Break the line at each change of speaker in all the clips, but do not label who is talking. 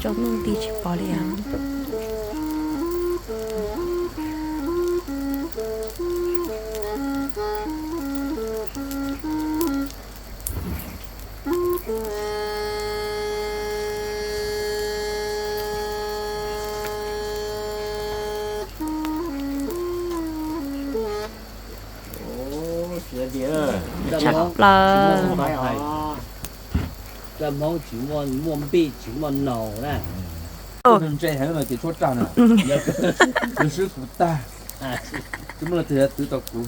cho nó đi chỉ bỏ liền chặt là
cái món chịu món bì chịu món nầu nè
这还有得说账呢，有时古大，怎么了？这知道古。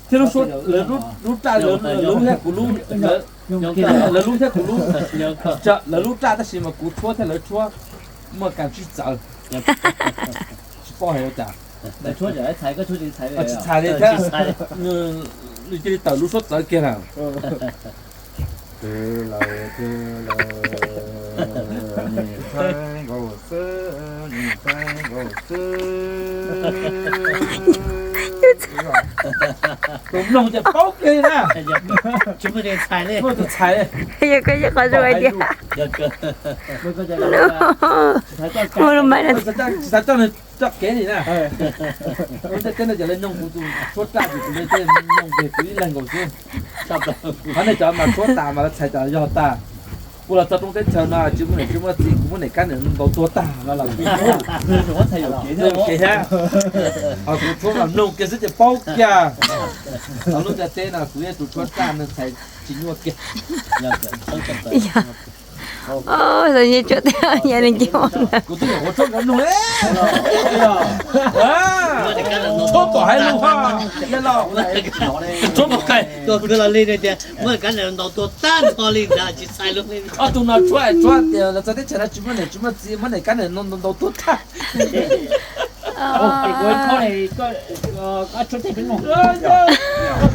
听说卤炸卤下古卤，了卤下古卤，这了卤炸的什么古搓它了搓，没敢去找，包还要炸。
来搓着来踩个搓的踩
啊，踩的它，你这里倒卤说早给了。得了得了，你猜我是，你猜我是。ผมลงจะป๊อกเลยนะ
chúng mới đi踩嘞
พูดจะใช้
giờ cái gì khó rồi đi
mới có giờ
không được mấy
จะต้องจับแกนี่นะมันจะ真的จะเล่นน้องกูดูชดตาอยู่กูเลยเต้นน้องเด็กกูนี่แรงกว่าซิ
sắp rồi
เขาเนี่ยจะมาชดตามาแล้วใช้จะย่อตากูเราจะต้องเต้นเชิญมาจิ้มเนี่ยจิ้มว่าจีกูเนี่ยกันเนี่ยเราตัวตาแล้วเรากู
nó thay đổi kế
เรื่องแกฮะเอากูชดมาน้องแกจะป๊อกแกเอาลูกจะเต้นอ่ะกูเนี่ยถูกชดตาเนี่ยใช้จิ้มว่าแก
ôi rồi như chỗ theo nhà đình chịu
กูต้องบอกว่าชดกันหนุ่ยชดต่อให้ลูกพ่อยันหลอกชดบอกใคร
tôi cứ là lên đây thì mới cái này nó tôi tan thôi lên ra chỉ sai lúc lên
อ๋อตรงนั้นช่วยเราจะได้ชนะจุดมันเนี่ยจุดมันจีมันเนี่ยกันเนี่ยนนตัวท่า
cái con này có chút thì đúng không?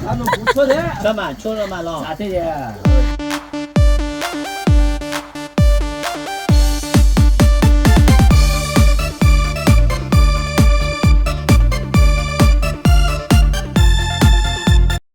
anh nó cũngช่วยđấy
cơ mà chốt mà lo
À thế thì